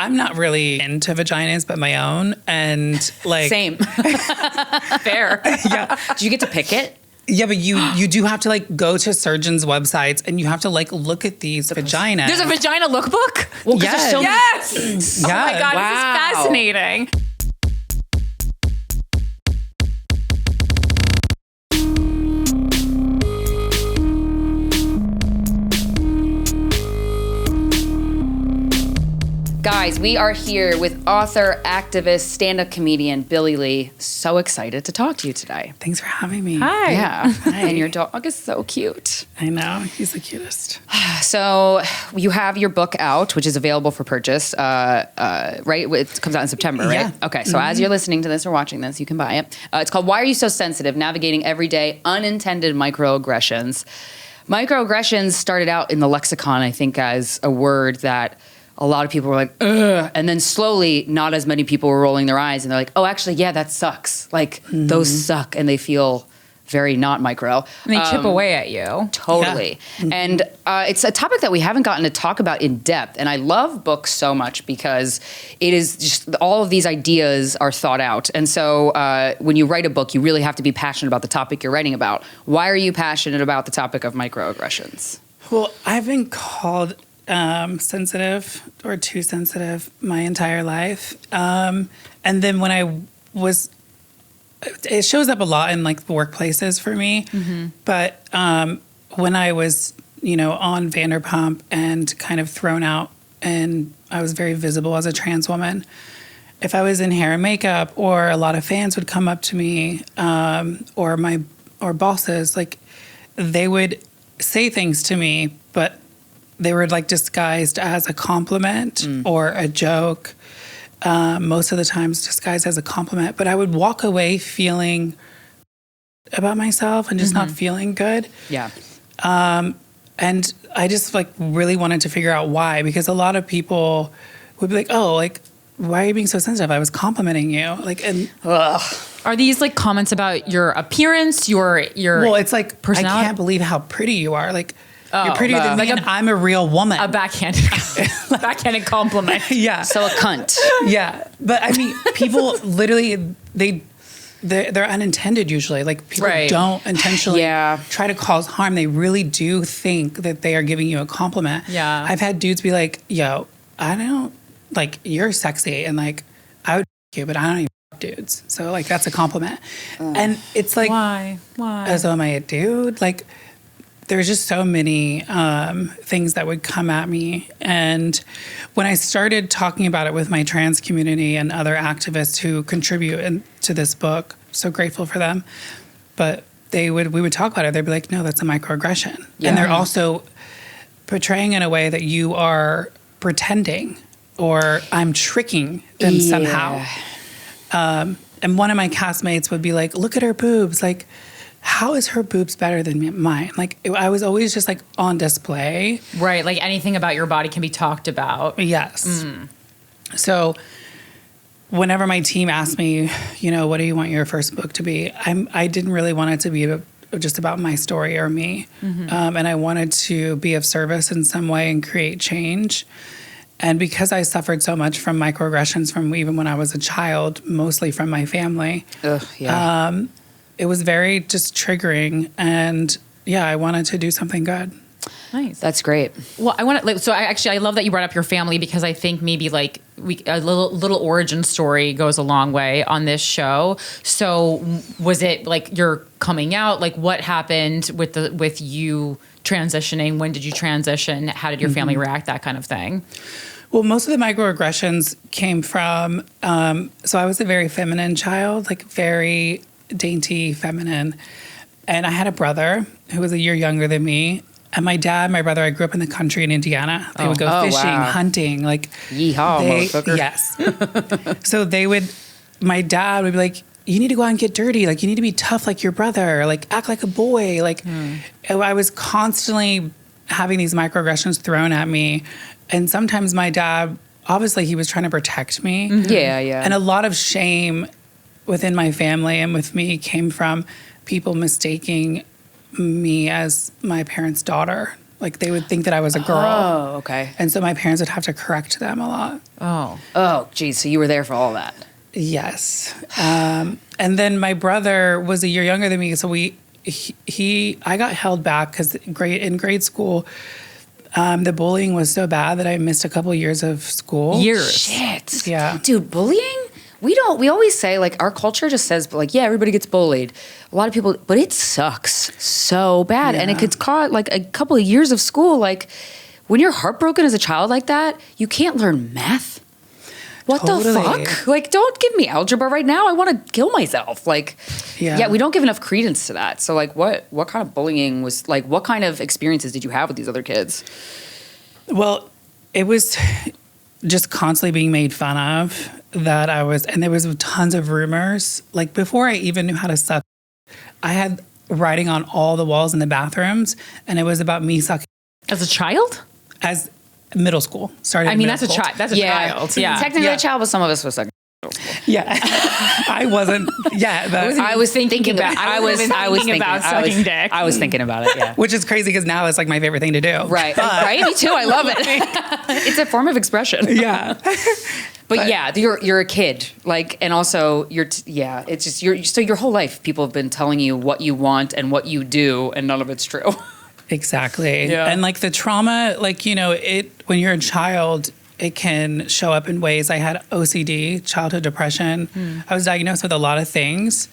I'm not really into vaginas, but my own. And like. Same. Fair. Yeah. Do you get to pick it? Yeah, but you do have to like go to surgeons' websites and you have to like look at these vaginas. There's a vagina lookbook? Well, Yes. Yes! Oh my God, Wow. this is fascinating. Guys, we are here with author, activist, stand-up comedian BILLIE LEE. So excited to talk to you today. Thanks for having me. Hi. Yeah. And your dog is so cute. I know, he's the cutest. So you have your book out, which is available for purchase, right? It comes out in September, right? Yeah. Okay, so as you're listening to this or watching this, you can buy it. It's called Why Are You So Sensitive? Navigating Everyday Unintended Microaggressions. Microaggressions started out in the lexicon, I think, as a word that a lot of people were like, ugh. And then slowly, not as many people were rolling their eyes. And they're like, oh, actually, yeah, that sucks. Like, those suck. And they feel very not micro. And they chip away at you. Totally. Yeah. And it's a topic that we haven't gotten to talk about in depth. And I love books so much because it is just all of these ideas are thought out. And so when you write a book, you really have to be passionate about the topic you're writing about. Why are you passionate about the topic of microaggressions? Well, I've been called sensitive or too sensitive my entire life. And then when I was, it shows up a lot in like workplaces for me. Mm-hmm. But when I was, on Vanderpump and kind of thrown out and I was very visible as a trans woman, if I was in hair and makeup or a lot of fans would come up to me or bosses, like they would say things to me, but they were like disguised as a compliment or a joke. Most of the times disguised as a compliment, but I would walk away feeling about myself and just not feeling good. Yeah. And I just like really wanted to figure out why, because a lot of people would be like, oh, like, why are you being so sensitive? I was complimenting you. Like, and Are these like comments about your appearance, your well, it's like, personality? I can't believe how pretty you are. Like, you're prettier than me, and I'm a real woman. a backhanded compliment. Yeah. So a cunt. Yeah. But I mean, people literally, they're unintended usually. Like people Right. don't intentionally Yeah. try to cause harm. They really do think that they are giving you a compliment. Yeah. I've had dudes be like, yo, I don't, like, you're sexy. And like, I would f you, but I don't even f dudes. So like, that's a compliment. And it's like, Why? so am I a dude? Like, there's just so many things that would come at me. And when I started talking about it with my trans community and other activists who contribute to this book, so grateful for them, but we would talk about it. They'd be like, no, that's a microaggression. Yeah. And they're also portraying in a way that you are pretending or I'm tricking them somehow. And one of my castmates would be like, look at her boobs. Like, how is her boobs better than mine? Like, I was always just like on display. Right, like anything about your body can be talked about. Yes. So whenever my team asked me, what do you want your first book to be? I didn't really want it to be just about my story or me. And I wanted to be of service in some way and create change. And because I suffered so much from microaggressions from even when I was a child, mostly from my family, it was very just triggering. And yeah, I wanted to do something good. Nice. That's great. Well, I want to. I love that you brought up your family because I think maybe like a little origin story goes a long way on this show. So was it like your coming out? Like what happened with you transitioning? When did you transition? How did your family react? That kind of thing. Well, most of the microaggressions came from. So I was a very feminine child, like very dainty, feminine, and I had a brother who was a year younger than me. And my dad, my brother, I grew up in the country in Indiana. They would go fishing, hunting, like yeehaw, motherfucker. Yes. So my dad would be like, you need to go out and get dirty. Like, you need to be tough like your brother. Like, act like a boy. Like, I was constantly having these microaggressions thrown at me. And sometimes my dad, obviously, he was trying to protect me. Yeah, yeah. And a lot of shame within my family and with me came from people mistaking me as my parents' daughter. Like they would think that I was a girl. Oh, okay. And so my parents would have to correct them a lot. Oh, geez. So you were there for all that. Yes. And then my brother was a year younger than me. So I got held back because in grade school, the bullying was so bad that I missed a couple years of school. Shit. Yeah. Dude, bullying? We always say, like, our culture just says, like, yeah, everybody gets bullied. A lot of people, but it sucks so bad. Yeah. And it gets caught, like, a couple of years of school. Like, when you're heartbroken as a child like that, you can't learn math. What Totally. the fuck? Like, don't give me algebra right now. I want to kill myself. Like, yeah, we don't give enough credence to that. So, like, what kind of bullying was, like, what kind of experiences did you have with these other kids? Well, it was just constantly being made fun of that and there was tons of rumors. Like, before I even knew how to suck, I had writing on all the walls in the bathrooms, and it was about me sucking. As a child? As middle school. Started I mean, middle that's school. That's a child. Yeah. Technically a child, but some of us was like, Yeah. I wasn't. Yeah. I was thinking about. I was thinking about sucking dick. I was thinking about it. Yeah. Which is crazy because now it's like my favorite thing to do. Right. Right. Me too. I love it. It's a form of expression. Yeah. But yeah, you're a kid, like, and also it's just so your whole life people have been telling you what you want and what you do, and none of it's true. Exactly. Yeah. And like the trauma, like, when you're a child, it can show up in ways. I had OCD, childhood depression. I was diagnosed with a lot of things.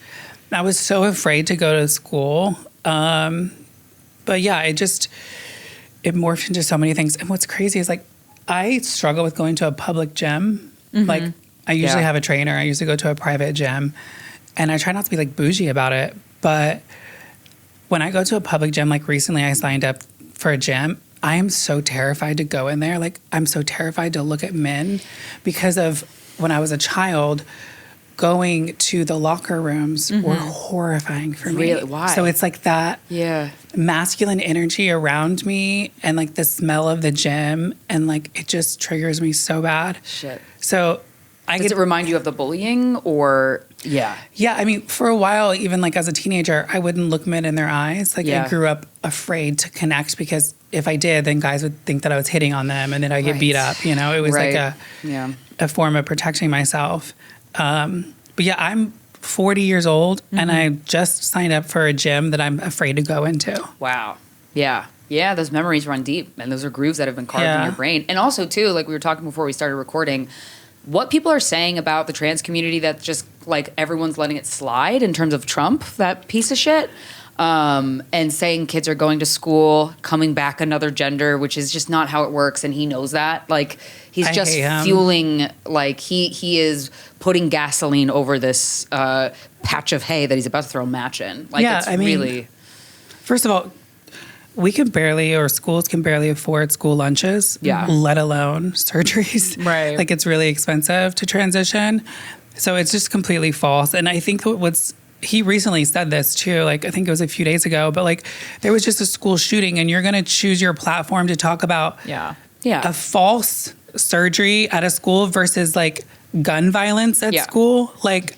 I was so afraid to go to school. But yeah, it morphed into so many things. And what's crazy is, like, I struggle with going to a public gym. Like, I usually have a trainer. I usually go to a private gym. And I try not to be, like, bougie about it. But when I go to a public gym, like recently I signed up for a gym, I am so terrified to go in there. Like, I'm so terrified to look at men because of when I was a child, going to the locker rooms were horrifying for me. Really? Why? So it's like that masculine energy around me and like the smell of the gym, and like it just triggers me so bad. Shit. So Does it remind you of the bullying or? Yeah. Yeah, I mean, for a while, even like as a teenager, I wouldn't look men in their eyes. Like, I grew up afraid to connect because if I did, then guys would think that I was hitting on them and then I'd get beat up. It was like a form of protecting myself. But yeah, I'm 40 years old and I just signed up for a gym that I'm afraid to go into. Wow. Yeah. Yeah, those memories run deep, and those are grooves that have been carved in your brain. And also, too, like we were talking before we started recording, what people are saying about the trans community, that's just like everyone's letting it slide in terms of Trump, that piece of shit, and saying kids are going to school, coming back another gender, which is just not how it works, and he knows that. Like, he's just fueling, like he is putting gasoline over this patch of hay that he's about to throw a match in. Like, it's really... First of all, schools can barely afford school lunches, let alone surgeries. Right. Like, it's really expensive to transition. So it's just completely false. And I think he recently said this too, like, I think it was a few days ago, but like, there was just a school shooting and you're going to choose your platform to talk about a false surgery at a school versus like gun violence at school. Like,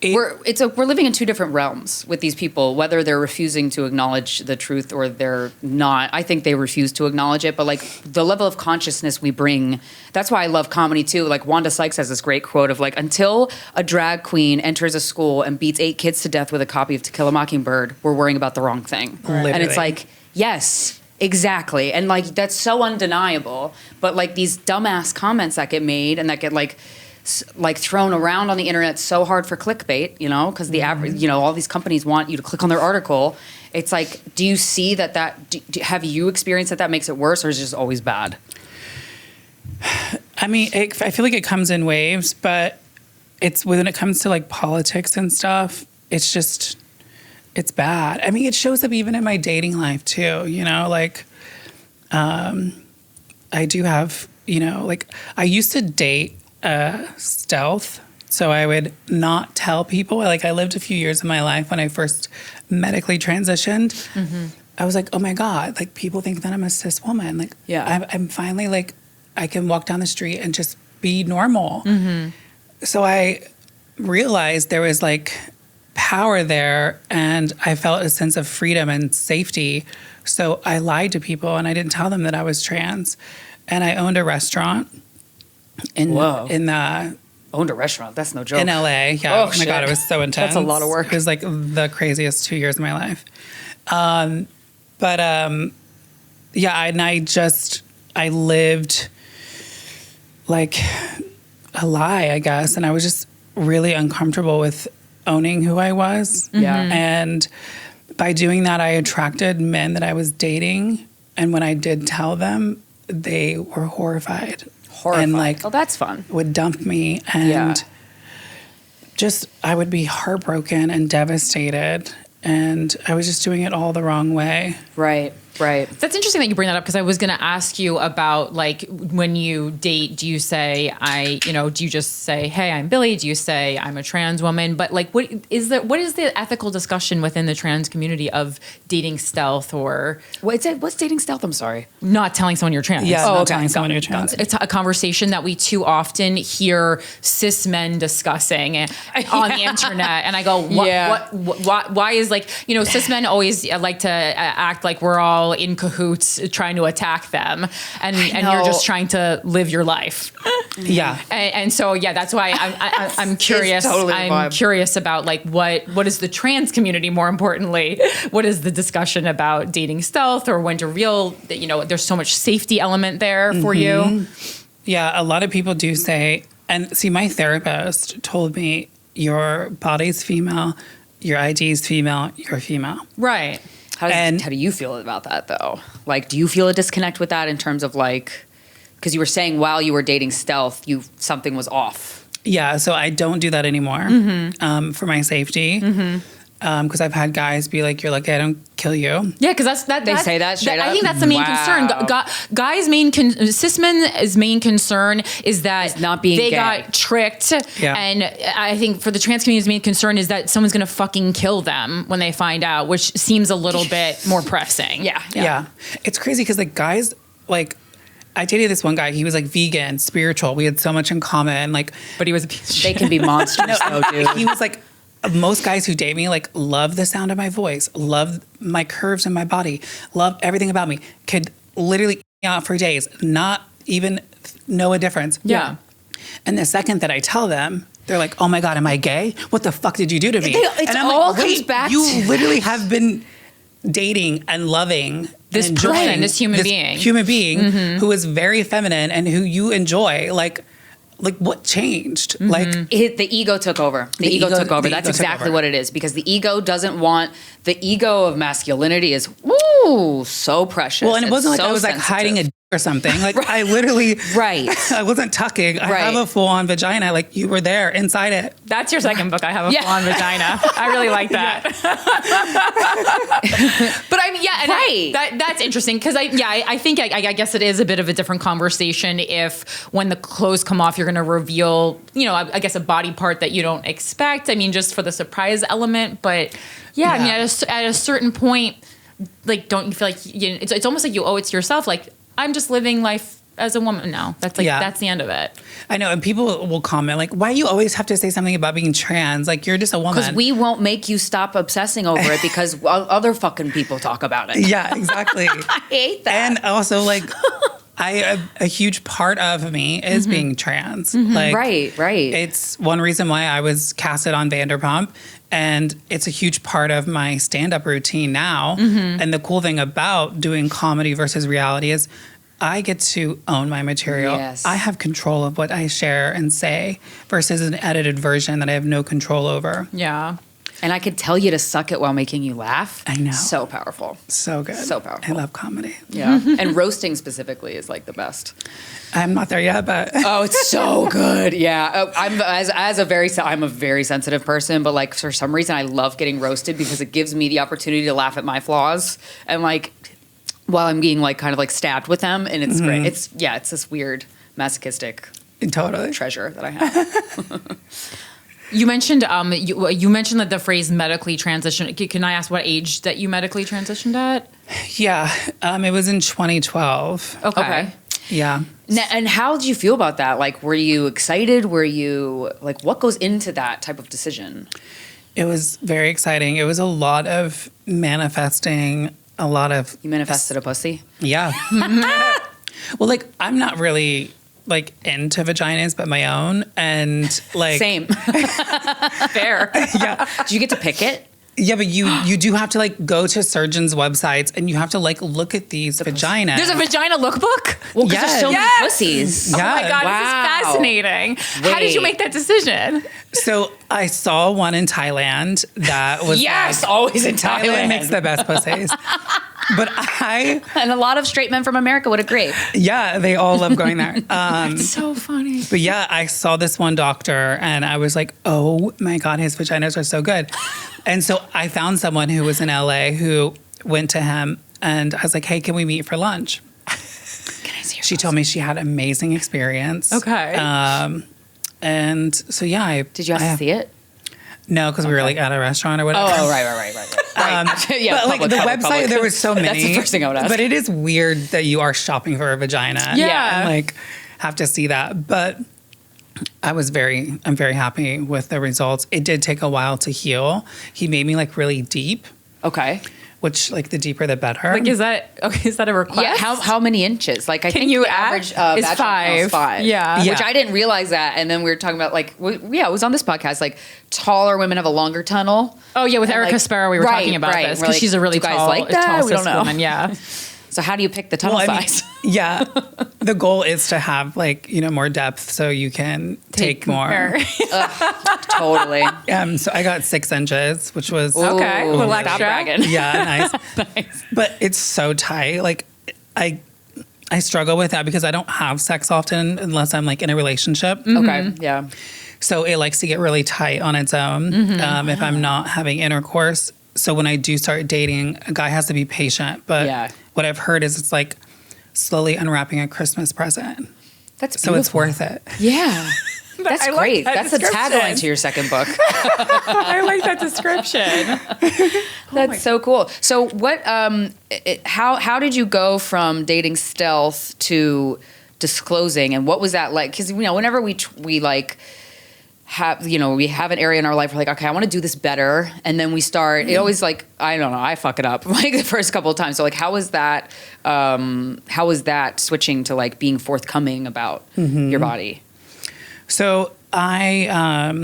we're living in two different realms with these people, whether they're refusing to acknowledge the truth or they're not. I think they refuse to acknowledge it, but like the level of consciousness we bring, that's why I love comedy too. Like, Wanda Sykes has this great quote of like, until a drag queen enters a school and beats 8 kids to death with a copy of To Kill a Mockingbird, we're worrying about the wrong thing. Right. And it's like, yes, exactly. And like, that's so undeniable. But like these dumbass comments that get made and that get like thrown around on the internet so hard for clickbait, because the average, all these companies want you to click on their article. It's like, do you see have you experienced that makes it worse, or is it just always bad? I mean, I feel like it comes in waves, but it's when it comes to like politics and stuff, it's bad. I mean, it shows up even in my dating life too, like, I do have, like, I used to date stealth. So I would not tell people. Like, I lived a few years of my life when I first medically transitioned. I was like, oh my God, like, people think that I'm a cis woman. Like, I'm finally like, I can walk down the street and just be normal. So I realized there power there, and I felt a sense of freedom and safety. So I lied to people, and I didn't tell them that I was trans. And I owned a restaurant in Owned a restaurant. That's no joke. in LA. Yeah. Oh, Oh, my shit. God, it was so intense. That's a lot of work. It was like the craziest 2 years of my life. I lived like a lie, I guess. And I was just really uncomfortable with owning who I was. Yeah. And by doing that, I attracted men that I was dating. And when I did tell them, they were horrified. And like, oh, that's fun. would dump me, and just I would be heartbroken and devastated, and I was just doing it all the wrong way. Right. That's interesting that you bring that up, because I was going to ask you about, like, when you date, do you say do you just say, hey, I'm Billie? Do you say I'm a trans woman? But like, what is the ethical discussion within the trans community of dating stealth or What's dating stealth? I'm sorry. not telling someone you're trans? Yeah, Oh, not okay. telling someone you're trans. It's a conversation that we too often hear cis men discussing on the internet, and I go, why is, like, cis men always like to act like we're all in cahoots trying to attack them, and you're just trying to live your life. Yeah. And so that's why I'm curious. totally the I'm vibe. curious about, like, what is the trans community, more importantly, what is the discussion about dating stealth, or when to reveal that there's so much safety element there for you. Yeah, a lot of people do say, and see, my therapist told me, your body's female, your ID is female, you're female. Right. How do you feel about that, though? Like, do you feel a disconnect with that in terms of, like, because you were saying while you were dating stealth, something was off. Yeah, so I don't do that anymore for my safety. Because I've had guys be like, you're lucky I don't kill you. Yeah, because They say that straight I up? think that's the main concern. Guys' cis men's main concern is that It's not being they gay. got tricked. Yeah. And I think for the trans community's main concern is that someone's going to fucking kill them when they find out, which seems a little bit more pressing. Yeah. It's crazy because like guys, like I dated this one guy, he was like vegan, spiritual. We had so much in common. Like, But he was a piece of They shit. can be monsters, though, dude. he was like, most guys who date me like love the sound of my voice, love my curves in my body, love everything about me, could literally eat me out for days, not even know a difference. Yeah. And the second that I tell them, they're like, oh my God, am I gay? What the fuck did you do to me? It all comes back You to- literally have been dating and loving This and enjoying person, this human being. human being who is very feminine and who you enjoy. Like what changed? Like The ego took over. The ego took over. the That's ego took exactly over. what it is, because the ego doesn't want, the ego of masculinity is, so precious. well, and it wasn't It's like so I was like sensitive. hiding a dick or something. Like I literally, Right. I wasn't tucking. I Right. have a full on vagina. Like you were there inside it. That's your second book. I have a Yeah. full-on vagina. I really like that. But I mean, and Right. that's interesting because I think I guess it is a bit of a different conversation if when the clothes come off, you're going to reveal, I guess a body part that you don't expect. I mean, just for the surprise element. But I mean, at a certain point, like, don't you feel like it's almost like you owe it to yourself? Like, I'm just living life as a woman now. That's like that's the end of it. I know, and people will comment like, "Why you always have to say something about being trans? Like you're just a woman." Because we won't make you stop obsessing over it because other fucking people talk about it. Yeah, exactly. I hate that. And also, like, a huge part of me is being trans. Like, Right. It's one reason why I was casted on Vanderpump, and it's a huge part of my stand-up routine now. And the cool thing about doing comedy versus reality is I get to own my material. Yes. I have control of what I share and say versus an edited version that I have no control over. Yeah. And I could tell you to suck it while making you laugh. I know. So powerful. So good. So powerful. I love comedy. Yeah. And roasting specifically is like the best. I'm not there yet, but Oh, it's so good. Yeah. I'm a very sensitive person, but like for some reason I love getting roasted because it gives me the opportunity to laugh at my flaws and like while I'm being like kind of like stabbed with them, and it's great. It's this weird masochistic totally. treasure that I have. You mentioned you mentioned that the phrase medically transitioned. Can I ask what age that you medically transitioned at? Yeah, it was in 2012. Okay. Yeah. And how did you feel about that? Like, were you excited? Were you like, what goes into that type of decision? It was very exciting. It was a lot of manifesting, a lot of... You manifested a pussy? Yeah. Well, like, I'm not really, like, into vaginas, but my own. And, like... Same. Fair. Yeah. Did you get to pick it? Yeah, but you do have to, like, go to surgeons' websites and you have to, like, look at these vaginas. There's a vagina lookbook? Well, because Yes. there's so many Yes. pussies. Yeah. Oh my God, Wow. this is fascinating. How did you Wait. make that decision? So I saw one in Thailand that was Yes, like, always in Thailand Thailand. makes the best pussies. But And a lot of straight men from America would agree. yeah, they all love going there. So funny. But yeah, I saw this one doctor and I was like, oh my God, his vaginas are so good. And so I found someone who was in LA who went to him and I was like, hey, can we meet for lunch? Can I see your She told me she had an amazing experience. Okay. And so, yeah. Did you have to see it? No, because we were like at a restaurant or whatever. Oh, right. Yeah, but like public, the public, website, public. there was so many. That's the first thing I would ask. But it is weird that you are shopping for a vagina. Yeah. And like have to see that. But I'm very happy with the results. It did take a while to heal. He made me like really deep, Okay. which like the deeper the better. Like, is that a request? Yeah. How many inches? Like, I Can think you the add- average is vaginal canal is 5. Yeah. Which Yeah. I didn't realize that. And then we were talking about like, it was on this podcast. Like, taller women have a longer tunnel. Oh yeah, with And, Erica like, Sparrow, we were right, talking about right. this We're because like, she's a really do guys tall, like that? tall We don't cis know. woman. Yeah. So how do you pick the tunnel Well, I mean, size? yeah, the goal is to have like, more depth so you can take more. Totally. So I got 6 inches, which was Okay, Ooh, a little stop extra. bragging. yeah, nice. Nice. But it's so tight. Like I struggle with that because I don't have sex often unless I'm like in a relationship. Okay. Yeah. So it likes to get really tight on its own if I'm not having intercourse. So when I do start dating, a guy has to be patient. But Yeah. what I've heard is it's like slowly unwrapping a Christmas present. That's So it's beautiful. worth it. Yeah. That's I like great. that That's the description. tagline to your second book. I like that description. That's so cool. So what? How did you go from dating stealth to disclosing, and what was that like? Because whenever we like have we have an area in our life we're like, okay, I want to do this better, and then we start. It always like, I don't know, I fuck it up like the first couple of times. So like, how was that? How was that switching to like being forthcoming about your body? So I,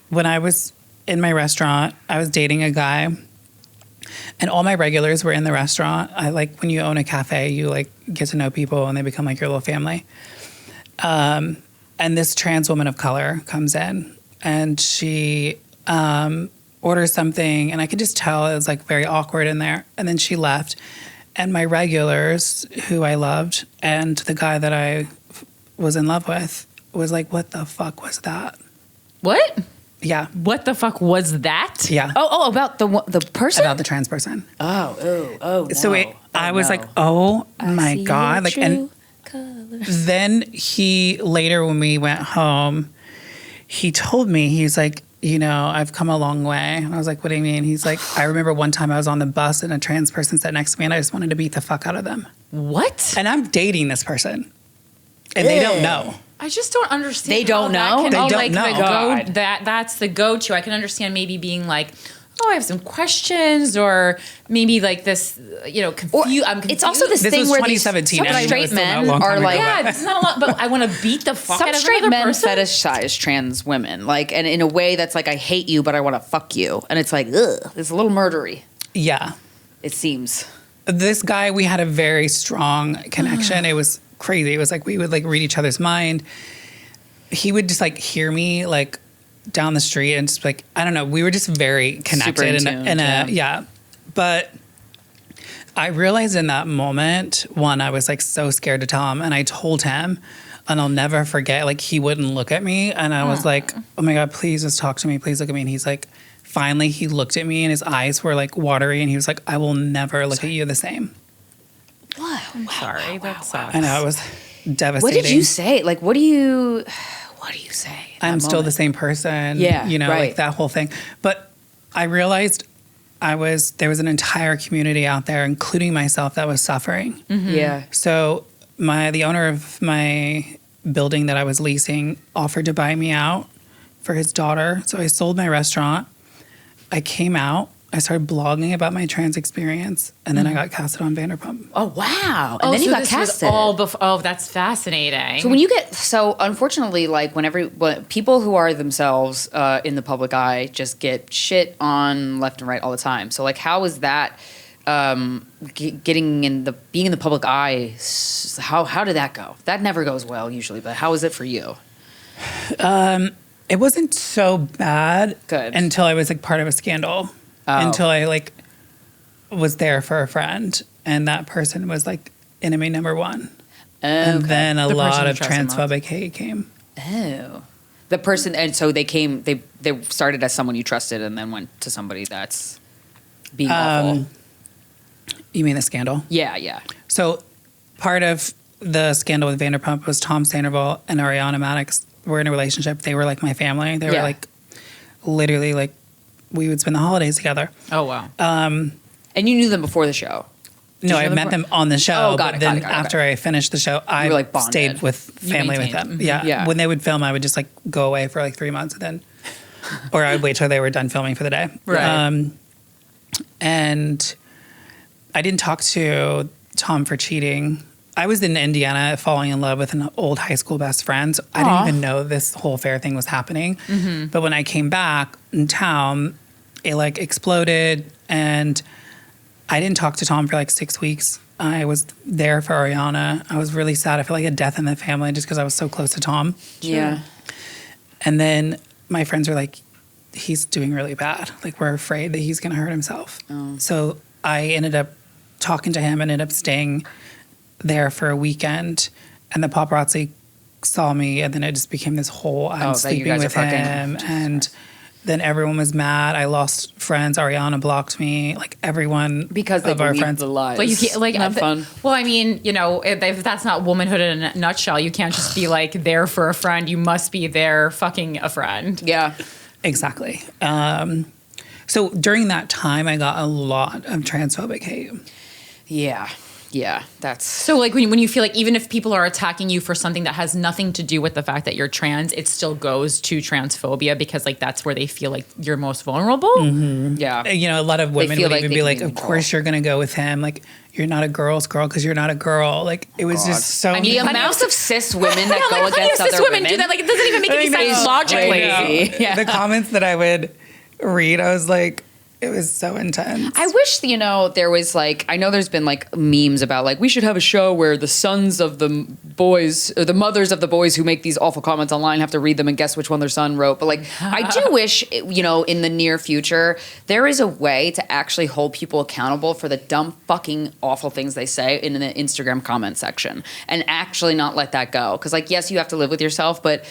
when I was in my restaurant, I was dating a guy and all my regulars were in the restaurant. I like when you own a cafe, you like get to know people and they become like your little family. And this trans woman of color comes in and she orders something and I could just tell it was like very awkward in there. And then she left. And my regulars, who I loved, and the guy that I was in love with, was like, what the fuck was that? What? Yeah. What the fuck was that? Yeah. Oh, about the person. About the trans person. Oh. So I was like, oh my God. Like, and then he later, when we went home, he told me, he's like, I've come a long way. And I was like, what do you mean? He's like, I remember one time I was on the bus and a trans person sat next to me and I just wanted to beat the fuck out of them. What? And I'm dating this person. And they don't know. I just don't understand. They don't how that know? can They be, don't like, know. The God. that's the go-to. I can understand maybe being like, oh, I have some questions, or maybe like this, confused. I'm confused. It's also this This thing was where 2017. some and I know straight it's still not a men long are time like, ago, yeah, it's not a lot, but I want to beat the fuck some out of straight another men person. fetishize trans women, like, and in a way that's like, I hate you, but I want to fuck you, and it's like, ugh, it's a little murdery. Yeah. It seems. This guy, we had a very strong connection. It was crazy. It was like we would like read each other's mind. He would just like hear me like down the street and just like, I don't know. We were just very connected. Super in tune, yeah. But I realized in that moment, one, I was like so scared to tell him. And I told him, and I'll never forget, like he wouldn't look at me. And I was like, oh my God, please just talk to me. Please look at me. And he's like, finally he looked at me and his eyes were like watery. And he was like, I will never look at you the same. What? I'm sorry, that sucks. I know, it was devastating. What did you say? Like, what do you say? in that I'm still the moment? same person. Yeah, like right. that whole thing. But I realized there was an entire community out there, including myself, that was suffering. Yeah. So the owner of my building that I was leasing offered to buy me out for his daughter. So I sold my restaurant I came out. I started blogging about my trans experience, and then I got casted on Vanderpump. Oh, wow. And then you got casted. That's fascinating. So when you get, unfortunately, like when people who are themselves in the public eye just get shit on left and right all the time. So like, how is that being in the public eye? How did that go? That never goes well usually, but how is it for you? It wasn't so bad until I was like part of a scandal. Until I like was there for a friend, and that person was like enemy number one. And then a lot of transphobic hate came. Oh, the person, and so they came. They started as someone you trusted, and then went to somebody that's being awful. You mean the scandal? Yeah. So part of the scandal with Vanderpump was Tom Sandoval and Ariana Madix were in a relationship. They were like my family. They were like literally like. We would spend the holidays together. Oh, wow. And you knew them before the show? No, I met them on the show. But then after I finished the show, I like stayed with family with them. Yeah. When they would film, I would just like go away for like 3 months and then, or I would wait till they were done filming for the day. Right. And I didn't talk to Tom for cheating. I was in Indiana falling in love with an old high school best friend. So I didn't even know this whole affair thing was happening. Mm-hmm. But when I came back in town, it like exploded, and I didn't talk to Tom for like 6 weeks. I was there for Ariana. I was really sad. I felt like a death in the family just because I was so close to Tom. Yeah. And then my friends were like, he's doing really bad. Like, we're afraid that he's going to hurt himself. Oh. So I ended up talking to him and ended up staying there for a weekend, and the paparazzi saw me, and then it just became this whole I'm sleeping with him, and then everyone was mad. I lost friends. Ariana blocked me. Like everyone because they of our believed friends. the lies. But you can't like not fun. Well, I mean, you know, if that's not womanhood in a nutshell, you can't just be like there for a friend. You must be there fucking a friend. Yeah, exactly. So during that time, I got a lot of transphobic hate. Yeah, that's... So, like, when you feel like even if people are attacking you for something that has nothing to do with the fact that you're trans, it still goes to transphobia because, like, that's where they feel like you're most vulnerable? Mm-hmm. Yeah. You know, a lot of women would even be like, of course you're going to go with him. Like, you're not a girl's girl because you're not a girl. Like, it was just so... I mean, the amounts of cis women that go against other women... do that. Like, it doesn't even make any sense logically. Yeah. The comments that I would read, I was like... It was so intense. I wish, you know, there was like, I know there's been like memes about like, we should have a show where the sons of the boys or the mothers of the boys who make these awful comments online have to read them and guess which one their son wrote. But like, I do wish, you know, in the near future, there is a way to actually hold people accountable for the dumb fucking awful things they say in the Instagram comment section and actually not let that go. Cause like, yes, you have to live with yourself, but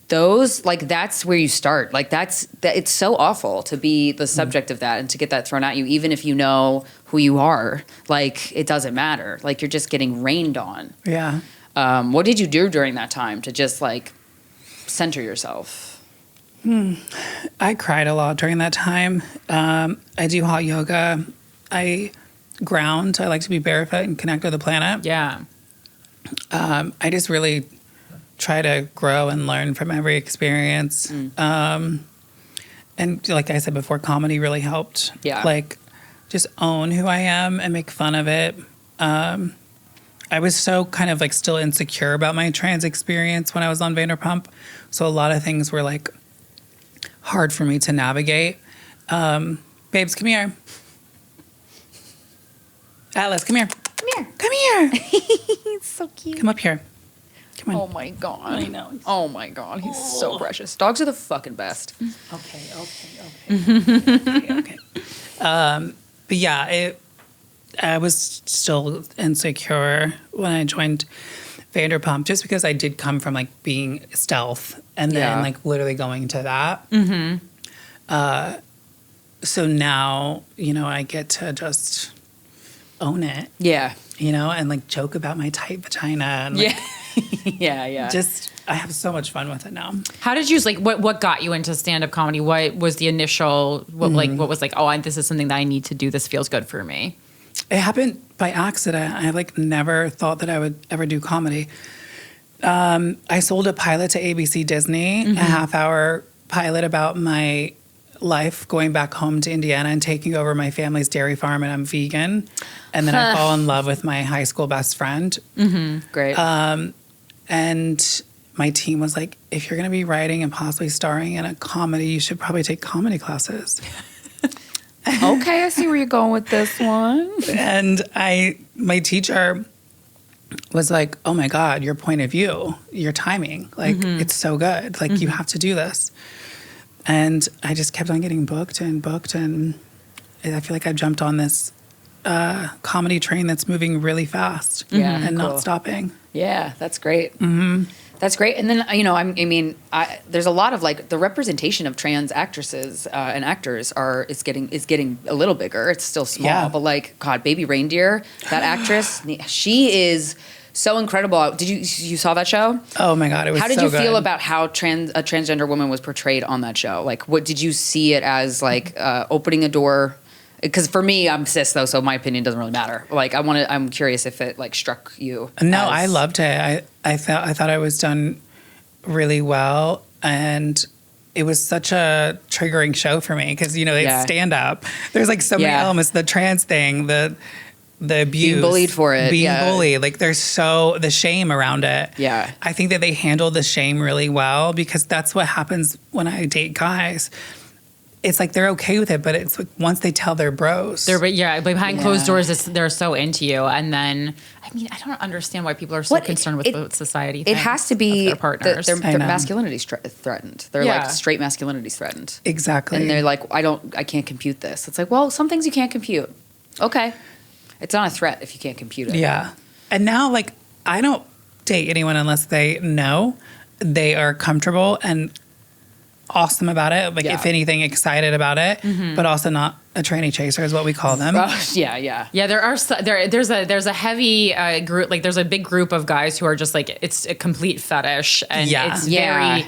those, like, that's where you start. Like, it's so awful to be the subject of that and to get that thrown at you, even if you know who you are. Like, it doesn't matter. Like, you're just getting rained on. Yeah. What did you do during that time to just, like, center yourself? I cried a lot during that time. I do hot yoga. I ground. I like to be barefoot and connect with the planet. Yeah. I just really... try to grow and learn from every experience. And like I said before, comedy really helped. Yeah. Like, just own who I am and make fun of it. I was so kind of like still insecure about my trans experience when I was on Vanderpump. So a lot of things were like hard for me to navigate. Babes, come here. Atlas, come here. Come here. Come here. He's so cute. Come up here. Come on. Oh my God. I know. Oh my God. He's so precious. Dogs are the fucking best. Okay. But yeah, I was still insecure when I joined Vanderpump just because I did come from like being stealth and then like literally going to that. Mm-hmm. So now, you know, I get to just own it. Yeah. You know, and like joke about my tight vagina and like, yeah. Just, I have so much fun with it now. How did you, like, what got you into stand-up comedy? What was the initial, what was like, oh, this is something that I need to do. This feels good for me. It happened by accident. I like never thought that I would ever do comedy. I sold a pilot to ABC Disney, a half-hour pilot about my life going back home to Indiana and taking over my family's dairy farm, and I'm vegan. And then I fall in love with my high school best friend. Great. And my team was like, if you're going to be writing and possibly starring in a comedy, you should probably take comedy classes. Okay, I see where you're going with this one. And my teacher was like, oh my God, your point of view, your timing, like it's so good. Like you have to do this. And I just kept on getting booked. And I feel like I've jumped on this comedy train that's moving really fast and not stopping. Yeah, that's great. That's great. And then, there's a lot of like the representation of trans actresses and actors is getting a little bigger. It's still small, but like, God, Baby Reindeer, that actress, she is so incredible. Did you saw that show? Oh my God, it was so good. How did you feel about how a transgender woman was portrayed on that show? Like, what did you see it as, like, opening a door? Because for me, I'm cis though, so my opinion doesn't really matter. Like, I'm curious if it like struck you. No, I loved it. I thought I was done really well, and it was such a triggering show for me because it's stand up. There's like so many elements, the trans thing, the abuse, being bullied for it, being bullied. Like there's the shame around it. Yeah, I think that they handled the shame really well because that's what happens when I date guys. It's like they're okay with it, but it's like once they tell their bros. Behind closed doors, they're so into you. And then, I don't understand why people are so concerned with what society thinks. It has to be their partners. Their masculinity's threatened. They're like straight masculinity's threatened. Exactly. And they're like, I can't compute this. It's like, well, some things you can't compute. Okay. It's not a threat if you can't compute it. Yeah. And now, like, I don't date anyone unless they know they are comfortable and awesome about it, like if anything, excited about it, but also not a tranny chaser is what we call them. Yeah. There's a heavy group, like there's a big group of guys who are just like it's a complete fetish, and it's very.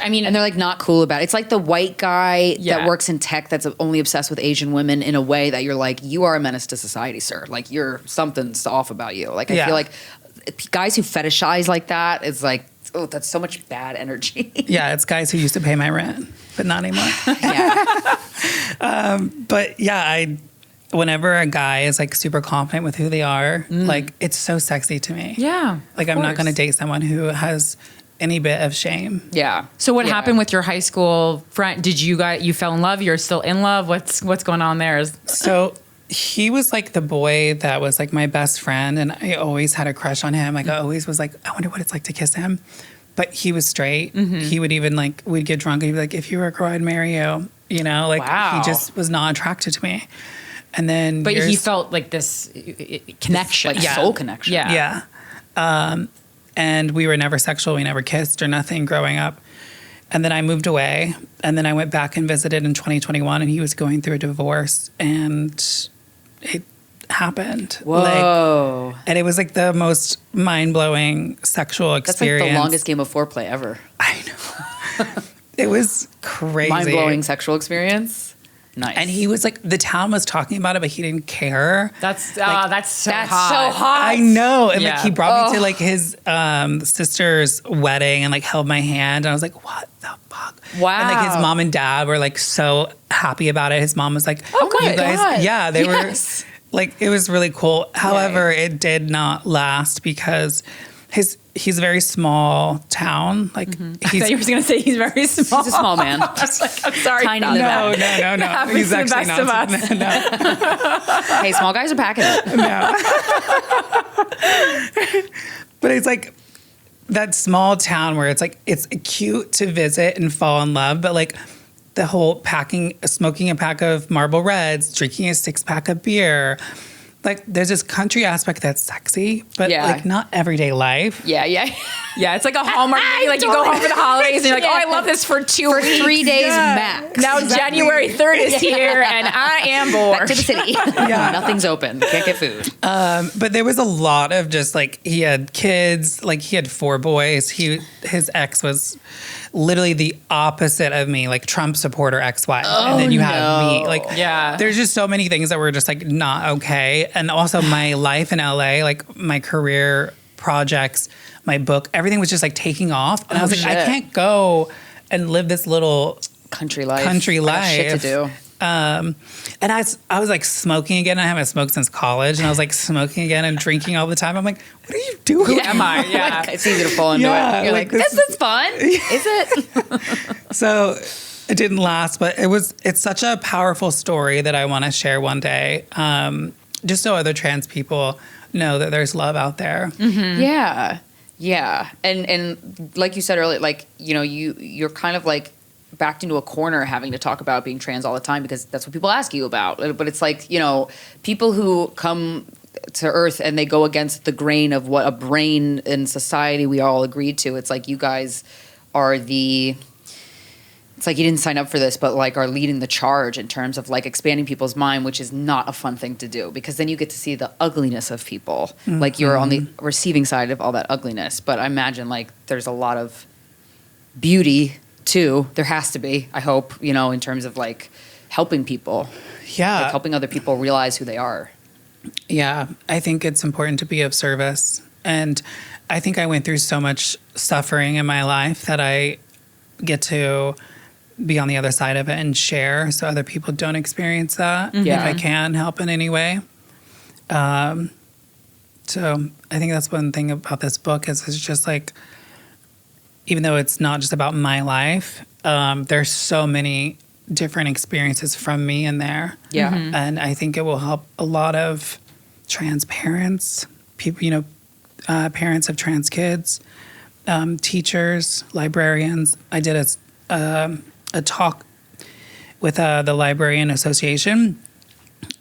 And they're like not cool about it. It's like the white guy that works in tech that's only obsessed with Asian women in a way that you're like, you are a menace to society, sir. Like something's off about you. Like I feel like guys who fetishize like that is like, oh, that's so much bad energy. Yeah, it's guys who used to pay my rent, but not anymore. But whenever a guy is like super confident with who they are, like it's so sexy to me. Yeah. Like I'm not going to date someone who has any bit of shame. Yeah. So what happened with your high school friend? Did you fell in love? You're still in love? What's going on there? So he was like the boy that was like my best friend, and I always had a crush on him. Like I always was like, I wonder what it's like to kiss him. But he was straight. He would even like, we'd get drunk and he'd be like, if you were a girl, I'd marry you. He just was not attracted to me. And then he felt like this connection. Like soul connection. Yeah. And we were never sexual. We never kissed or nothing growing up. And then I moved away. And then I went back and visited in 2021, and he was going through a divorce, and it happened. Whoa. And it was like the most mind-blowing sexual experience. That's like the longest game of foreplay ever. I know. It was crazy. Mind-blowing sexual experience. Nice. And he was like, the town was talking about it, but he didn't care. That's so hot. I know. And like he brought me to like his sister's wedding and like held my hand. And I was like, what the fuck? Wow. And like his mom and dad were like so happy about it. His mom was like, oh, good. You guys, God. yeah, they were like, it was really cool. However, it did not last because he's a very small town. Like I thought you were going to say he's very small. He's a small man. I'm sorry. Tiny no. No. He's actually the best not. of us. No. Hey, small guys are packing it. No. But it's like that small town where it's like, it's cute to visit and fall in love, but like the whole smoking a pack of Marlboro Reds, drinking a 6-pack of beer, like there's this country aspect that's sexy, but like not everyday life. Yeah. It's like a Hallmark movie. Like you go home for the holidays and you're like, oh, I love this for 2 weeks. 3 days max. Now January 3rd is here and I am bored. Back to the city. Nothing's open. Can't get food. But there was a lot of just like, he had kids, like he had 4 boys. His ex was literally the opposite of me, like Trump supporter ex-wife. And then you have me. Like, there's just so many things that were just like not okay. And also my life in LA, like my career projects, my book, everything was just like taking off. And I was like, I can't go and live this little Country life. Country I got shit to life. do. And I was like smoking again. I haven't smoked since college, and I was like smoking again and drinking all the time. I'm like, what are you doing? Who am I? Yeah. It's easy to fall into Yeah, it. You're like, like, this this is fun. Is it? So it didn't last, but it's such a powerful story that I want to share one day. Just so other trans people know that there's love out there. Mm-hmm. Yeah. And like you said earlier, like, you know, you're kind of like backed into a corner having to talk about being trans all the time because that's what people ask you about. But it's like, you know, people who come to Earth and they go against the grain of what a brain in society we all agreed to. It's like you guys are it's like you didn't sign up for this, but like are leading the charge in terms of like expanding people's mind, which is not a fun thing to do because then you get to see the ugliness of people. Mm-hmm. Like you're on the receiving side of all that ugliness. But I imagine like there's a lot of beauty too. There has to be, I hope, you know, in terms of like helping people. Yeah. Like helping other people realize who they are. Yeah. I think it's important to be of service. And I think I went through so much suffering in my life that I get to be on the other side of it and share so other people don't experience that. Yeah. If I can help in any way. So I think that's one thing about this book is it's just like, even though it's not just about my life, there's so many different experiences from me in there. Yeah. Mm-hmm. And I think it will help a lot of trans parents, people, you know, parents of trans kids, teachers, librarians. I did a talk with the Librarian Association,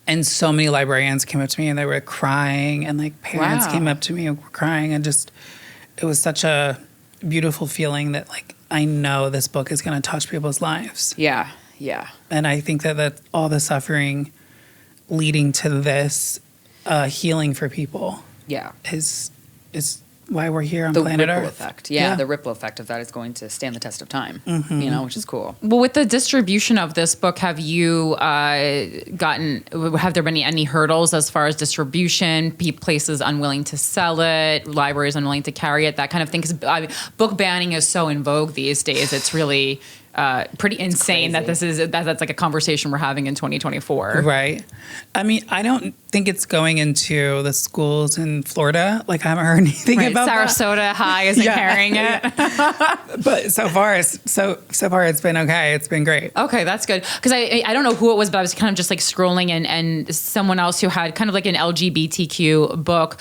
and so many librarians came up to me and they were crying, and like parents Wow. came up to me and were crying, and just it was such a beautiful feeling that like I know this book is going to touch people's lives. Yeah. And I think that all the suffering leading to this healing for people Yeah. is why we're here on The planet ripple Earth. effect. Yeah, the ripple effect of that is going to stand the test of time, Mm-hmm. you know, which is cool. Well, with the distribution of this book, have you have there been any hurdles as far as distribution, places unwilling to sell it, libraries unwilling to carry it, that kind of thing? Because book banning is so in vogue these days. It's really pretty insane that that's like a conversation we're having in 2024. Right. I mean, I don't think it's going into the schools in Florida. Like, I haven't heard anything Right. about Sarasota High isn't carrying it. But so far it's been okay. It's been great. Okay, that's good. Because I don't know who it was, but I was kind of just like scrolling and someone else who had kind of like an LGBTQ book,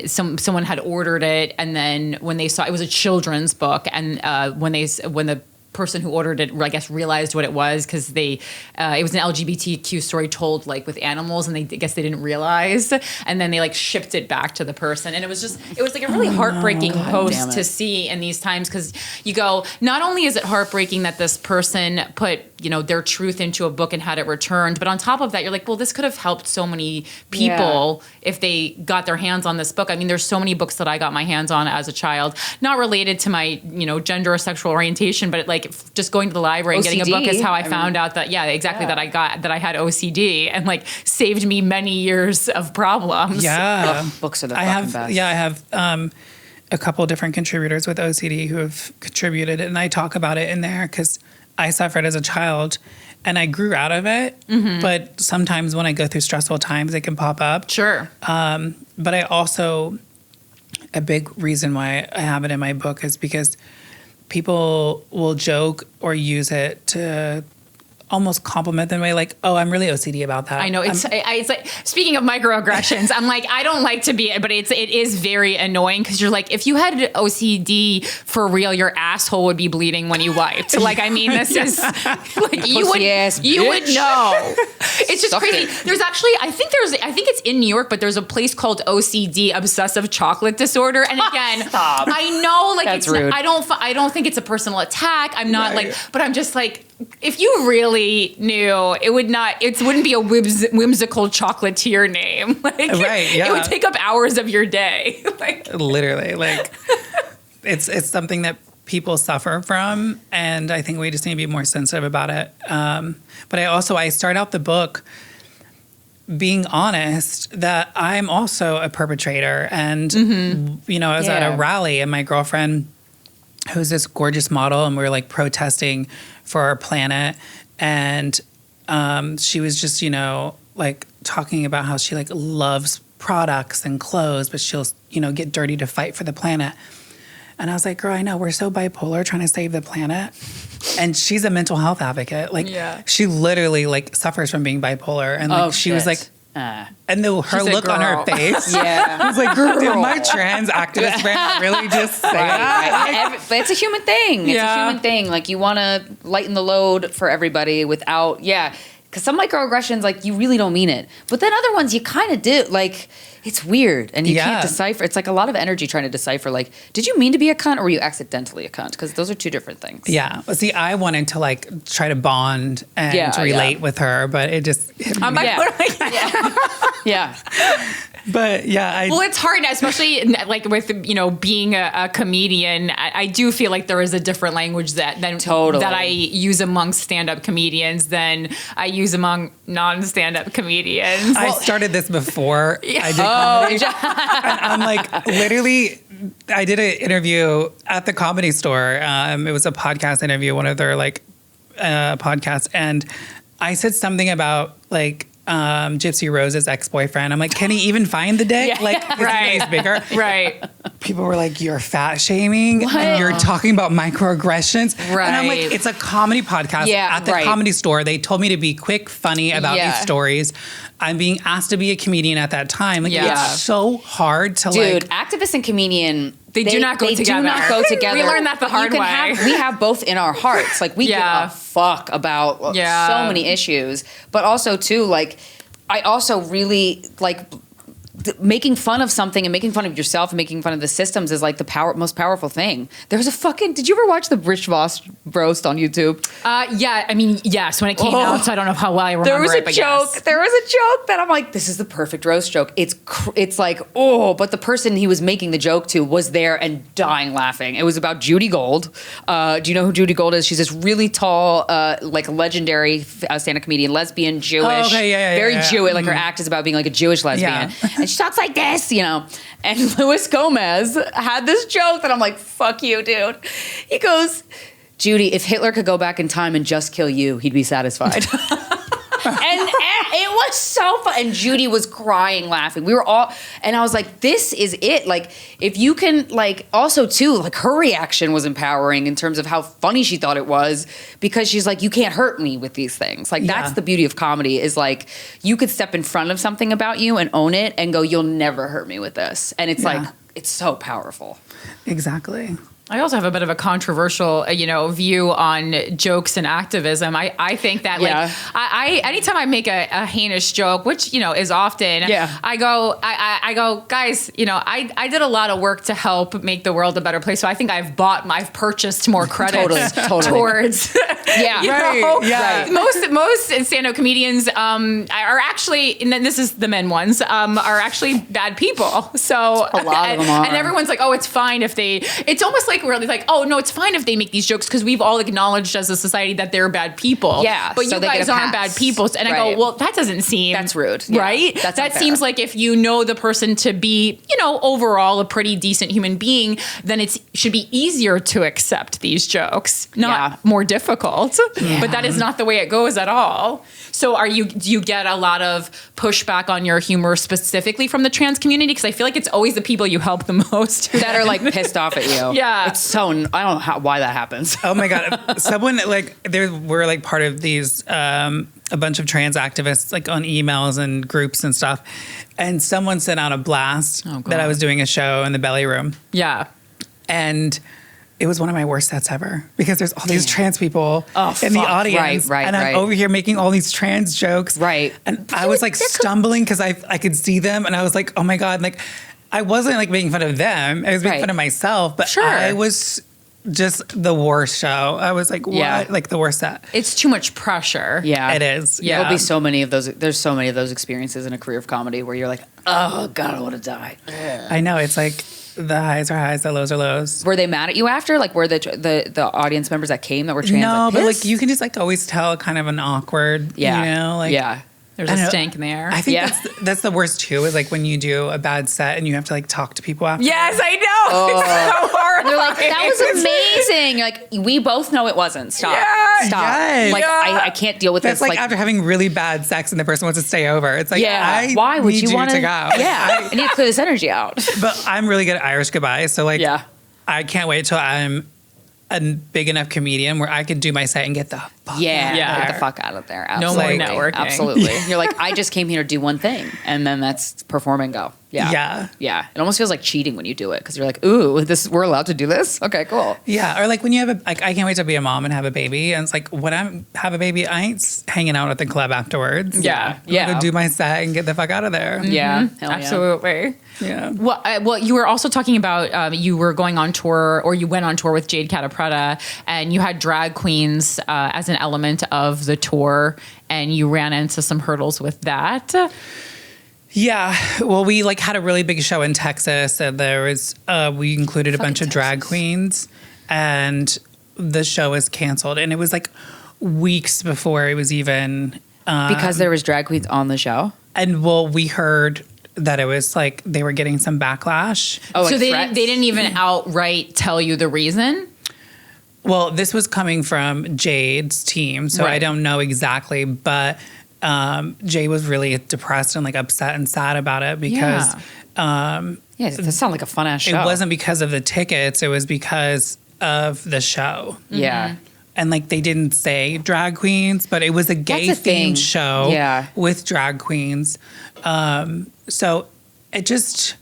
someone had ordered it, and then when they saw it was a children's book, and when the person who ordered it, I guess, realized what it was because it was an LGBTQ story told like with animals, and I guess they didn't realize, and then they like shipped it back to the person, and it was like a really heartbreaking post to see in these times because you go, not only is it heartbreaking that this person put their truth into a book and had it returned, but on top of that, you're like, well, this could have helped so many people if they got their hands on this book. I mean, there's so many books that I got my hands on as a child, not related to my gender or sexual orientation, but like just going to the library and getting a book is how I found out that that I had OCD, and like saved me many years of problems. Yeah. Books are the fucking best. Yeah, I have a couple different contributors with OCD who have contributed, and I talk about it in there because I suffered as a child and I grew out of it. Mm-hmm. But sometimes when I go through stressful times, it can pop up. Sure. But I also, a big reason why I have it in my book is because people will joke or use it to almost compliment them way, like, oh, I'm really OCD about that. I know it's like, speaking of microaggressions, I'm like, I don't like to be, but it is very annoying because you're like, if you had OCD for real, your asshole would be bleeding when you wiped. Like, I mean, this is like you would know. It's just crazy. There's actually, I think it's in New York, but there's a place called OCD, Obsessive Chocolate Disorder. And again, I know, like, That's rude. I don't think it's a personal attack. I'm not like, but I'm just like, if you really knew, it wouldn't be a whimsical chocolatier name. Like, right, yeah. It would take up hours of your day. Like, literally, like, it's something that people suffer from, and I think we just need to be more sensitive about it. But I start out the book being honest that I'm also a perpetrator, and I was at a rally, and my girlfriend who's this gorgeous model, and we were like protesting for our planet. And she was just, like talking about how she like loves products and clothes, but she'll, get dirty to fight for the planet. And I was like, girl, I know we're so bipolar trying to save the planet. And she's a mental health advocate. Like she literally like suffers from being bipolar. And like she was like, and her look on her face. I was like, girl, did my trans activist friend really just say that? But it's a human thing. It's a human thing. Like you want to lighten the load for everybody without, because some microaggressions, like you really don't mean it. But then other ones you kind of do. Like it's weird and you can't decipher. It's like a lot of energy trying to decipher. Like, did you mean to be a cunt or were you accidentally a cunt? Because those are two different things. Yeah. Well, see, I wanted to like try to bond and relate with her, but it just hit me. But well, it's hard, especially like with being a comedian. I do feel like there is a different language that I use among stand-up comedians than I use among non-stand-up comedians. I started this before I did comedy. And I'm like, literally, I did an interview at the Comedy Store. It was a podcast interview, one of their like podcasts, and I said something about like Gypsy Rose's ex-boyfriend. I'm like, can he even find the dick? Like, he's bigger. Right. People were like, you're fat shaming and you're talking about microaggressions. Right. And I'm like, it's a comedy podcast at the Comedy Store. They told me to be quick, funny about these stories. I'm being asked to be a comedian at that time. Like, it's so hard to Dude, activist and comedian, they do not go together. Do not go together. We learned that the hard way. We have both in our hearts. Like we give a fuck about so many issues, but also too, like I also really like making fun of something and making fun of yourself and making fun of the systems is like the most powerful thing. There's a fucking, did you ever watch the Rich Voss roast on YouTube? Yeah, I mean, yes, when it came out, so I don't know how well I remember There was it, a but joke. yes. There was a joke that I'm like, this is the perfect roast joke. It's like, but the person he was making the joke to was there and dying laughing. It was about Judy Gold. Do you know who Judy Gold is? She's this really tall, like legendary stand-up comedian, lesbian, Jewish, very Jewish. Like her act is about being like a Jewish lesbian. And she talks like this, And Luis Gomez had this joke that I'm like, fuck you, dude. He goes, Judy, if Hitler could go back in time and just kill you, he'd be satisfied. And it was so fun. And Judy was crying, laughing. We were all, and I was like, this is it. Like, if you can, like, also too, like her reaction was empowering in terms of how funny she thought it was, because she's like, you can't hurt me with these things. Like, that's the beauty of comedy, is like, you could step in front of something about you and own it and go, you'll never hurt me with this. And it's like, it's so powerful. Exactly. I also have a bit of a controversial, view on jokes and activism. I think that I anytime I make a heinous joke, which is often, I go, guys, I did a lot of work to help make the world a better place. So I think I've purchased more credits towards, Most stand-up comedians are actually, and then this is the men ones, are actually bad people. So a lot of them are, and everyone's like, oh, it's fine if they. It's almost like we're like, oh no, it's fine if they make these jokes because we've all acknowledged as a society that they're bad people. Yeah, but so you guys aren't bad people. And I go, well, that doesn't seem, that's rude, right? That's that unfair. Seems like if you know the person to be, overall a pretty decent human being, then it should be easier to accept these jokes, not more difficult. But that is not the way it goes at all. So do you get a lot of pushback on your humor specifically from the trans community? Because I feel like it's always the people you help the most that are like pissed off at you. It's so, I don't know why that happens. Oh my God. Someone we're like part of these, a bunch of trans activists like on emails and groups and stuff. And someone sent out a blast that I was doing a show in the Belly Room. Yeah. And it was one of my worst sets ever because there's all these trans people in the audience. Right. And I'm over here making all these trans jokes. Right. And I was like stumbling because I could see them. And I was like, oh my God. Like, I wasn't like making fun of them. I was making fun of myself. But I was just the worst show. I was like, what? Yeah. Like the worst set. It's too much pressure. Yeah. It is. Yeah. There'll be so many of those. There's so many of those experiences in a career of comedy where you're like, oh God, I want to die. I know. It's like the highs are highs, the lows are lows. Were they mad at you after? Like, were the audience members that came that were trans? No, like, but like you can just like always tell kind of an awkward, There's a stank in the air. I think that's the worst too, is like when you do a bad set and you have to like talk to people after. Yes, I know. It's so They're like, that was amazing. You're like, we both know it wasn't. Stop. Yeah, Stop. yes. Like, I can't deal with That's this. like after having really bad sex and the person wants to stay over. It's like, why would need you want to go? Yeah, I need to clear this energy out. But I'm really good at Irish goodbye. So like, Yeah. I can't wait till I'm a big enough comedian where I can do my set and get the fuck out of Get there. the fuck out of there. No more Absolutely. networking. Absolutely. You're like, I just came here to do one thing, and then that's perform and go. Yeah. Yeah. Yeah. It almost feels like cheating when you do it because you're like, ooh, we're allowed to do this? Okay, cool. Yeah, or like when you have I can't wait to be a mom and have a baby, and it's like when I have a baby, I ain't hanging out at the club afterwards. Yeah. I'm gonna do my set and get the fuck out of there. Yeah. Hell yeah. Absolutely. Yeah. Well, you were also talking about you were going on tour, or you went on tour with Jade Catapretta, and you had drag queens as an element of the tour, and you ran into some hurdles with that. Yeah. Well, we like had a really big show in Texas, and there was we included a bunch of drag queens, and the show was canceled, and it was like weeks before it was even Because there was drag queens on the show? and well, we heard that it was like they were getting some backlash. Oh, So like they threats? didn't even outright tell you the reason? Well, this was coming from Jade's team, so I Right. don't know exactly, but Jade was really depressed and like upset and sad about it because Yeah, that sounds like a fun ass it show. wasn't because of the tickets, it was because of the show. Yeah. And like they didn't say drag queens, but it was a gay That's a thing. themed show Yeah. with drag queens. So it just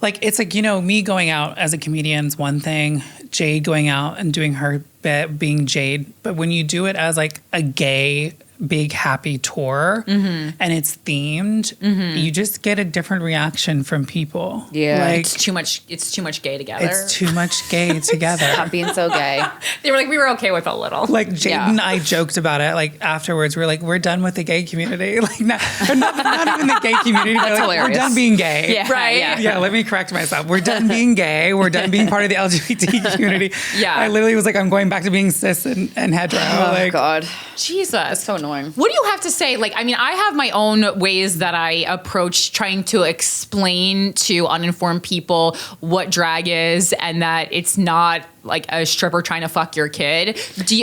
like it's like, you know, me going out as a comedian's one thing, Jade going out and doing her bit being Jade. But when you do it as like a gay big happy tour and it's themed, you just get a different reaction from people. Yeah. Like It's too much gay together. it's too much gay together. Stop being so gay. They were like, we were okay with a little. Like Jade Yeah. and I joked about it. Like afterwards, we're like, we're done with the gay community. Like not even the gay community. But like, we're hilarious. done being gay. Yeah. Right. Yeah. Yeah, let me correct myself. We're done being gay. We're done being part of the LGBT community. Yeah. I literally was like, I'm going back to being cis and hetero. Oh, like, God. Jesus. So annoying. What do you have to say? Like, I mean, I have my own ways that I approach trying to explain to uninformed people what drag is and that it's not like a stripper trying to fuck your kid.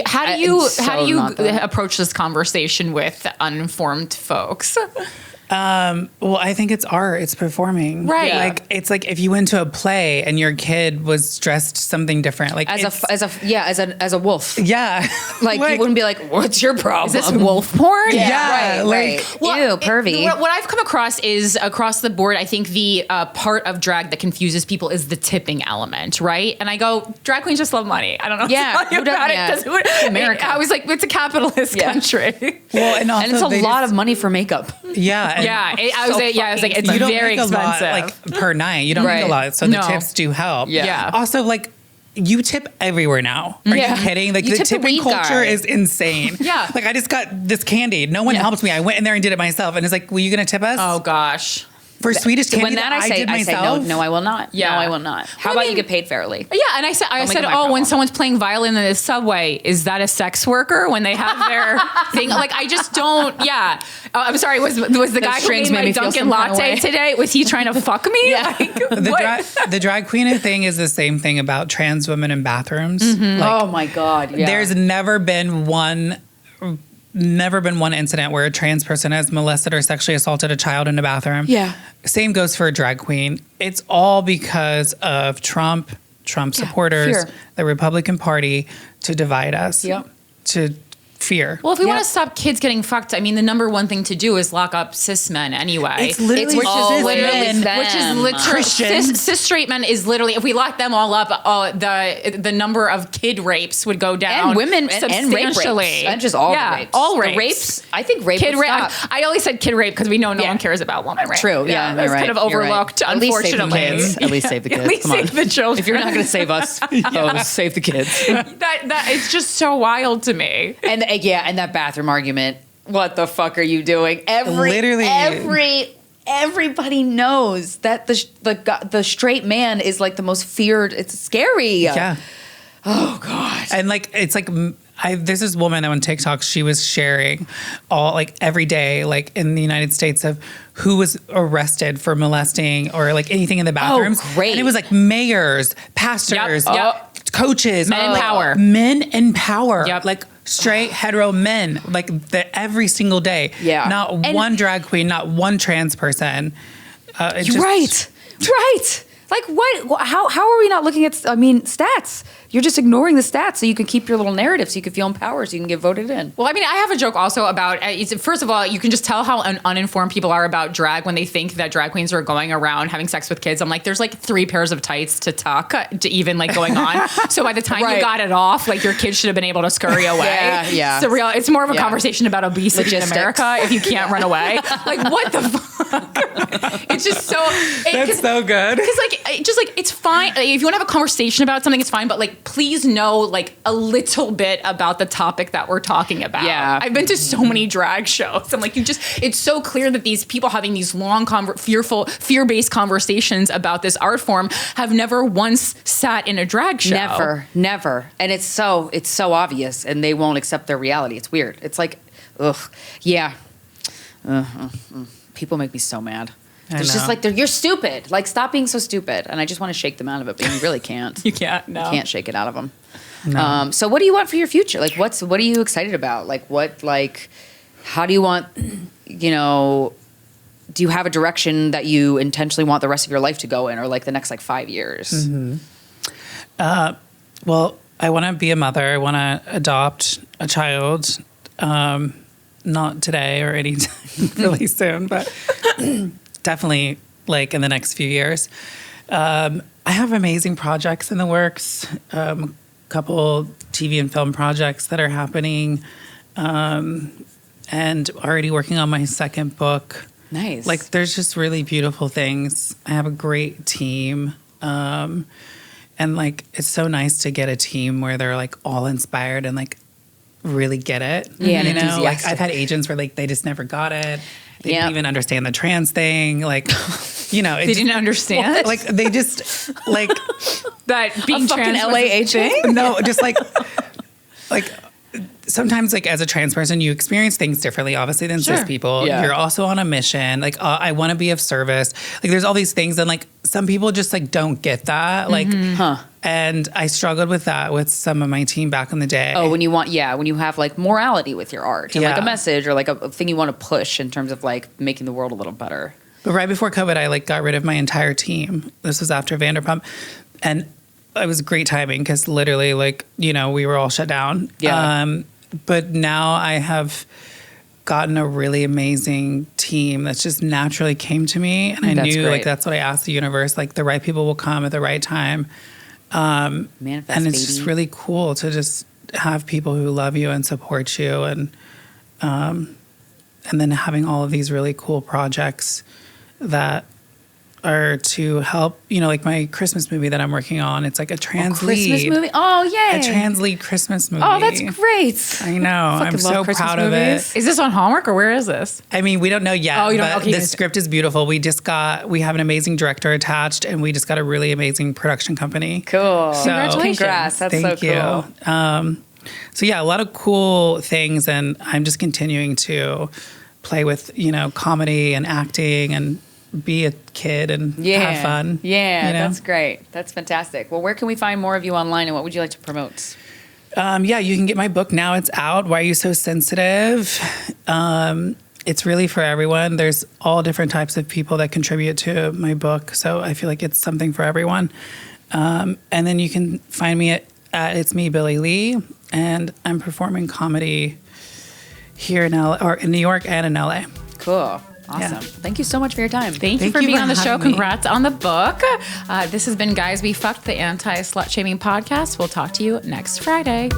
How do you It's so not that. approach this conversation with uninformed folks? Well, I think it's art. It's performing. Right. Yeah. Like it's like if you went to a play and your kid was dressed something different. Like As a wolf. yeah. Like you wouldn't be like, what's your problem? Is this wolf porn? Yeah, right, like- right. Ew, pervy. What I've come across is across the board, I think the part of drag that confuses people is the tipping element, right? And I go, drag queens just love money. I don't know Yeah, what to tell who you about doesn't? it. 'Cause America. I was like, it's a capitalist Yeah. country. Well, and also And it's a they lot just- of money for makeup. Yeah. and I was like, it's you don't very make a lot, expensive. like per night. You don't make Right. a lot, so No. the tips do help. Yeah. Also, like you tip everywhere now. Are Yeah. you kidding? Like You the tip the tipping weed culture guy. is insane. Yeah. Like I just got this candy. No one helped me. I went in there and did it myself. And it's like, were you gonna tip us Oh gosh. for Swedish candy? When that I say did no, myself? no, I will not. Yeah. No, I will not. How Well, I about mean- you get paid fairly? Yeah, and I said, make it my when problem. someone's playing violin in the subway, is that a sex worker when they have their thing? Like, I just don't. Yeah, I'm sorry. Was the guy who strings made made my me feel Dunkin' some kind of latte way. today? Was he trying to fuck me? Yeah. Like, The drag queen thing is the same thing about trans women in bathrooms. Mm-hmm. Like, Oh my God. Yeah. there's never been one incident where a trans person has molested or sexually assaulted a child in a bathroom. Yeah. Same goes for a drag queen. It's all because of Trump supporters, fear. the Republican Party to divide us. Yep. To fear. well, if we Yep. want to stop kids getting fucked, I mean, the number one thing to do is lock up cis men anyway. It's literally which cis is men. literally, which is literally Christians. cis straight men is literally. If we lock them all up, the number of kid rapes would go down and women and rape substantially. rapes. And just all the rapes. all The rapes. rapes. I think rape Kid would rape. stop. I only said kid rape because we know no Yeah. one cares about woman rape. True. Yeah, that's you're kind of right. You're right. overlooked. At least save the Unfortunately, kids. At least save the kids. At least Come on. save the children. If you're not going to save us, folks, save the kids. that it's just so wild to me. And and that bathroom argument. What the fuck are you doing? Literally. Everybody knows that the straight man is like the most feared. It's scary. Yeah. Oh God. And like it's like there's this woman on TikTok, she was sharing all like every day, like in the United States, of who was arrested for molesting or like anything in the bathrooms. Oh, great. And it was like mayors, pastors, coaches. Men in power. Men in power. Yep. Like straight hetero men, like every single day. Yeah. Not one drag queen, not one trans person. Right. Like what? How are we not looking at? Stats. You're just ignoring the stats so you can keep your little narrative, so you can feel empowered, so you can get voted in. Well, I mean, I have a joke also about, first of all, you can just tell how uninformed people are about drag when they think that drag queens are going around having sex with kids. I'm like, there's like 3 pairs of tights to tuck to even like going on. So by the time you got it off, like your kids should have been able to scurry away. Yeah. It's more of a conversation about obesity Logistics. in America if you can't run away. Like, what the fuck? It's just so... That's so good. Because it's fine. Like, if you want to have a conversation about something, it's fine. But like, please know like a little bit about the topic that we're talking about. Yeah. I've been to so many drag shows. I'm like, it's so clear that these people having these long, fear-based conversations about this art form have never once sat in a drag show. Never. And it's so obvious, and they won't accept their reality. It's weird. It's like, ugh, yeah. People make me so mad. It's just like, you're stupid. Like, stop being so stupid. And I just want to shake them out of it, but you really can't. You can't, no. You can't shake it out of them. No. So what do you want for your future? Like, what are you excited about? Like, how do you want, do you have a direction that you intentionally want the rest of your life to go in, or like the next 5 years? Mm-hmm. Well, I want to be a mother. I want to adopt a child. Not today or anytime really soon, but definitely like in the next few years. I have amazing projects in the works. A couple TV and film projects that are happening, and already working on my second book. Nice. Like, there's just really beautiful things. I have a great team. And like, it's so nice to get a team where they're like all inspired and like really get it. Yeah, and like enthusiastic. I've had agents where like they just never got it. They didn't even understand the trans thing. Like, they didn't understand. Like they just like that being a fucking trans LA agent. no, just like sometimes like as a trans person, you experience things differently, obviously, than cis people. Yeah. You're also on a mission. Like, I want to be of service. Like, there's all these things, and like some people just like don't get that. Like, and I struggled with that with some of my team back in the day. Oh, when you have like morality with your art, and like a message or like a thing you want to push in terms of like making the world a little better. But right before COVID, I like got rid of my entire team. This was after Vanderpump, and it was great timing because literally, like, we were all shut down. Yeah. But now I have gotten a really amazing team that's just naturally came to me, and I knew like that's what I asked the universe. Like, the right people will come at the right time. Manifest, and it's just really cool to just have people who love you and support you, and then having all of these really cool projects that are to help, like my Christmas movie that I'm working on. It's like a trans lead. Christmas movie? Oh, yay. A trans lead Christmas movie. Oh, that's great. I know. I'm so proud of it. Is this on Hallmark or where is this? I mean, we don't know yet. Oh, you don't know. But the script is beautiful. We have an amazing director attached, and we just got a really amazing production company. Cool. So, congratulations. Congrats. That's thank so you. cool. So yeah, a lot of cool things, and I'm just continuing to play with, comedy and acting and be a kid and have fun. Yeah, that's great. That's fantastic. Well, where can we find more of you online, and what would you like to promote? You can get my book now. It's out. Why Are You So Sensitive? It's really for everyone. There's all different types of people that contribute to my book, so I feel like it's something for everyone. And then you can find me at It's Me, Billie Lee, and I'm performing comedy here in New York and in LA. Cool. Awesome. Yeah. Thank you so much for your time. Thank you for being on the show. Congrats on the book. This has been Guys We Fucked, the anti-slut shaming podcast. We'll talk to you next Friday.